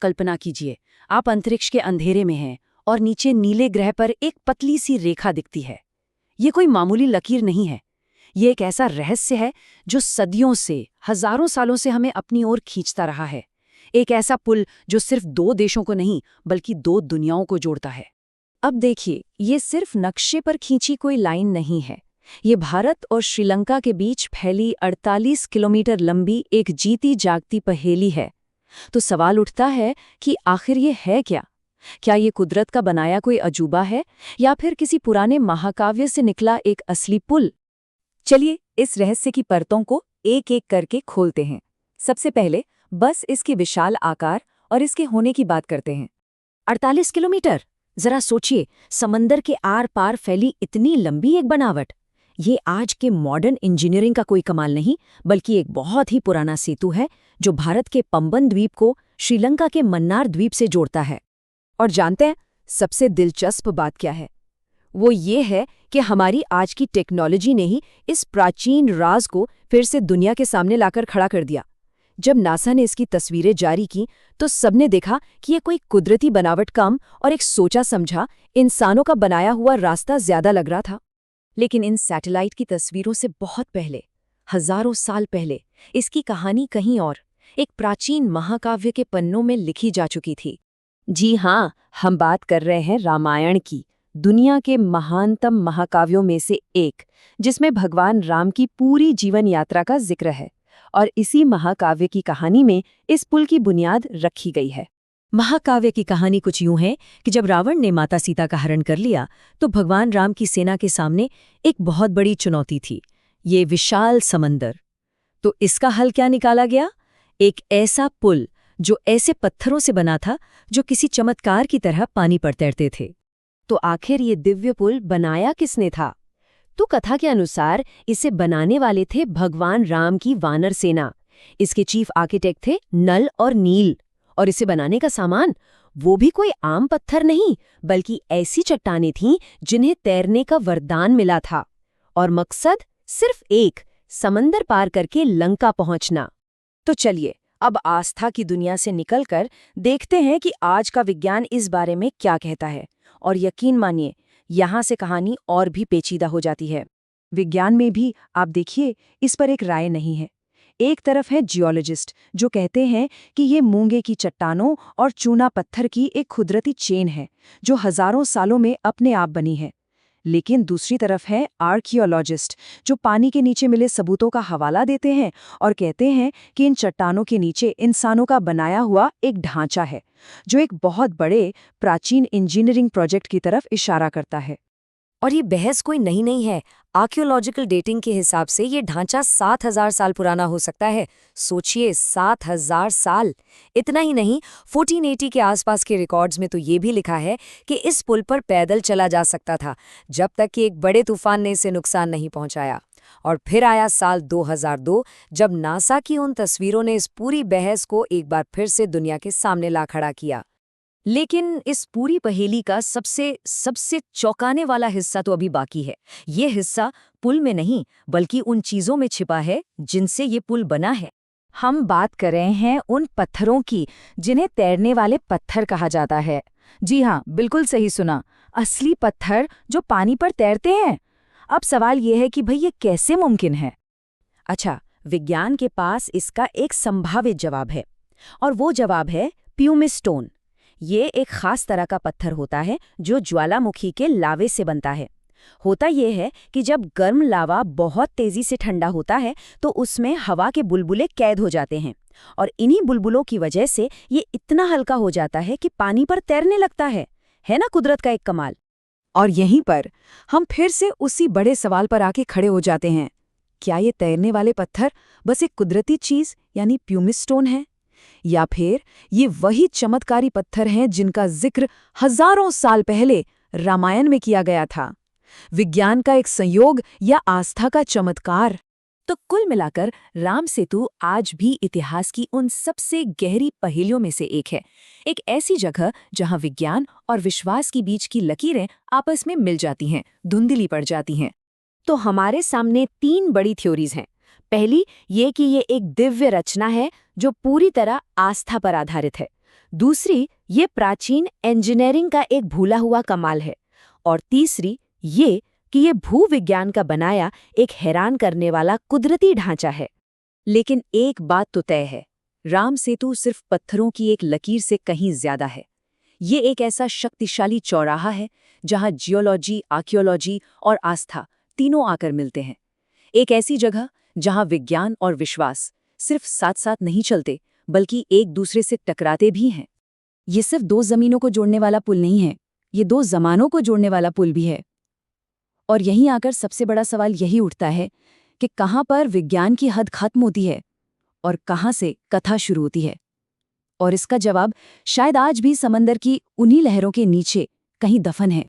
कल्पना कीजिए, आप अंतरिक्ष के अंधेरे में हैं और नीचे नीले ग्रह पर एक पतली सी रेखा दिखती है। ये कोई मामूली लकीर नहीं है। ये एक ऐसा रहस्य है जो सदियों से, हजारों सालों से हमें अपनी ओर खींचता रहा है। एक ऐसा पुल जो सिर्फ दो देशों को नहीं बल्कि दो दुनियाओं को जोड़ता है। अब देखिए, ये सिर्फ नक्शे पर खींची कोई लाइन नहीं है। ये भारत और श्रीलंका के बीच फैली 48 किलोमीटर लंबी एक जीती जागती पहेली है। तो सवाल उठता है कि आखिर ये है क्या? क्या ये कुदरत का बनाया कोई अजूबा है या फिर किसी पुराने महाकाव्य से निकला एक असली पुल? चलिए इस रहस्य की परतों को एक एक करके खोलते हैं। सबसे पहले बस इसके विशाल आकार और इसके होने की बात करते हैं। 48 किलोमीटर! जरा सोचिए, समंदर के आर पार फैली इतनी लंबी एक बनावट। ये आज के मॉडर्न इंजीनियरिंग का कोई कमाल नहीं, बल्कि एक बहुत ही पुराना सेतु है जो भारत के पंबन द्वीप को श्रीलंका के मन्नार द्वीप से जोड़ता है। और जानते हैं सबसे दिलचस्प बात क्या है? वो ये है कि हमारी आज की टेक्नोलॉजी ने ही इस प्राचीन राज को फिर से दुनिया के सामने लाकर खड़ा कर दिया। जब नासा ने इसकी तस्वीरें जारी की तो सबने देखा कि ये कोई कुदरती बनावट कम और एक सोचा समझा इंसानों का बनाया हुआ रास्ता ज्यादा लग रहा था। लेकिन इन सैटेलाइट की तस्वीरों से बहुत पहले, हजारों साल पहले, इसकी कहानी कहीं और, एक प्राचीन महाकाव्य के पन्नों में लिखी जा चुकी थी। जी हाँ, हम बात कर रहे हैं रामायण की, दुनिया के महानतम महाकाव्यों में से एक, जिसमें भगवान राम की पूरी जीवन यात्रा का जिक्र है। और इसी महाकाव्य की कहानी में इस पुल की बुनियाद रखी गई है। महाकाव्य की कहानी कुछ यूं है कि जब रावण ने माता सीता का हरण कर लिया तो भगवान राम की सेना के सामने एक बहुत बड़ी चुनौती थी, ये विशाल समंदर। तो इसका हल क्या निकाला गया? एक ऐसा पुल जो ऐसे पत्थरों से बना था जो किसी चमत्कार की तरह पानी पर तैरते थे। तो आखिर ये दिव्य पुल बनाया किसने था? तो कथा के अनुसार इसे बनाने वाले थे भगवान राम की वानर सेना। इसके चीफ आर्किटेक्ट थे नल और नील। और इसे बनाने का सामान, वो भी कोई आम पत्थर नहीं, बल्कि ऐसी चट्टानें थीं जिन्हें तैरने का वरदान मिला था। और मकसद सिर्फ एक, समंदर पार करके लंका पहुंचना। तो चलिए अब आस्था की दुनिया से निकलकर देखते हैं कि आज का विज्ञान इस बारे में क्या कहता है। और यकीन मानिए, यहाँ से कहानी और भी पेचीदा हो जाती है। विज्ञान में भी आप देखिए, इस पर एक राय नहीं है। एक तरफ है जियोलॉजिस्ट जो कहते हैं कि ये मूंगे की चट्टानों और चूना पत्थर की एक कुदरती चेन है जो हजारों सालों में अपने आप बनी है। लेकिन दूसरी तरफ है आर्कियोलॉजिस्ट जो पानी के नीचे मिले सबूतों का हवाला देते हैं और कहते हैं कि इन चट्टानों के नीचे इंसानों का बनाया हुआ एक ढांचा है जो एक बहुत बड़े प्राचीन इंजीनियरिंग प्रोजेक्ट की तरफ इशारा करता है। और ये बहस कोई नई नहीं है। आर्कियोलॉजिकल डेटिंग के हिसाब से ये ढांचा 7000 साल पुराना हो सकता है। सोचिए, 7000 साल! इतना ही नहीं, 1480 के आसपास के रिकॉर्ड्स में तो ये भी लिखा है कि इस पुल पर पैदल चला जा सकता था जब तक कि एक बड़े तूफान ने इसे नुकसान नहीं पहुंचाया। और फिर आया साल 2002 जब नासा की उन तस्वीरों ने इस पूरी बहस को एक बार फिर से दुनिया के सामने ला खड़ा किया। लेकिन इस पूरी पहेली का सबसे चौंकाने वाला हिस्सा तो अभी बाकी है। ये हिस्सा पुल में नहीं बल्कि उन चीजों में छिपा है जिनसे ये पुल बना है। हम बात कर रहे हैं उन पत्थरों की जिन्हें तैरने वाले पत्थर कहा जाता है। जी हाँ, बिल्कुल सही सुना, असली पत्थर जो पानी पर तैरते हैं। अब सवाल ये है कि भाई ये कैसे मुमकिन है? अच्छा, विज्ञान के पास इसका एक संभावित जवाब है और वो जवाब है प्यूमिस स्टोन। ये एक खास तरह का पत्थर होता है जो ज्वालामुखी के लावे से बनता है। होता यह है कि जब गर्म लावा बहुत तेजी से ठंडा होता है तो उसमें हवा के बुलबुले कैद हो जाते हैं और इन्हीं बुलबुलों की वजह से ये इतना हल्का हो जाता है कि पानी पर तैरने लगता है। है ना कुदरत का एक कमाल? और यहीं पर हम फिर से उसी बड़े सवाल पर आके खड़े हो जाते हैं, क्या ये तैरने वाले पत्थर बस एक कुदरती चीज यानी प्यूमिस स्टोन है, या फिर ये वही चमत्कारी पत्थर हैं जिनका जिक्र हजारों साल पहले रामायण में किया गया था? विज्ञान का एक संयोग या आस्था का चमत्कार? तो कुल मिलाकर राम सेतु आज भी इतिहास की उन सबसे गहरी पहेलियों में से एक है। एक ऐसी जगह जहां विज्ञान और विश्वास के बीच की लकीरें आपस में मिल जाती हैं, धुंधली पड़ जाती हैं। तो हमारे सामने 3 बड़ी थ्योरीज हैं। पहली ये कि ये एक दिव्य रचना है जो पूरी तरह आस्था पर आधारित है। दूसरी, ये प्राचीन इंजीनियरिंग का एक भूला हुआ कमाल है। और तीसरी, ये कि ये भूविज्ञान का बनाया एक हैरान करने वाला कुदरती ढांचा है। लेकिन एक बात तो तय है, राम सेतु सिर्फ पत्थरों की एक लकीर से कहीं ज्यादा है। ये एक ऐसा शक्तिशाली चौराहा है जहां जियोलॉजी, आर्कियोलॉजी और आस्था तीनों आकर मिलते हैं। एक ऐसी जगह जहां विज्ञान और विश्वास सिर्फ साथ साथ नहीं चलते, बल्कि एक दूसरे से टकराते भी हैं। ये सिर्फ दो जमीनों को जोड़ने वाला पुल नहीं है, ये दो जमानों को जोड़ने वाला पुल भी है। और यहीं आकर सबसे बड़ा सवाल यही उठता है कि कहाँ पर विज्ञान की हद खत्म होती है और कहाँ से कथा शुरू होती है। और इसका जवाब शायद आज भी समंदर की उन्हीं लहरों के नीचे कहीं दफन है।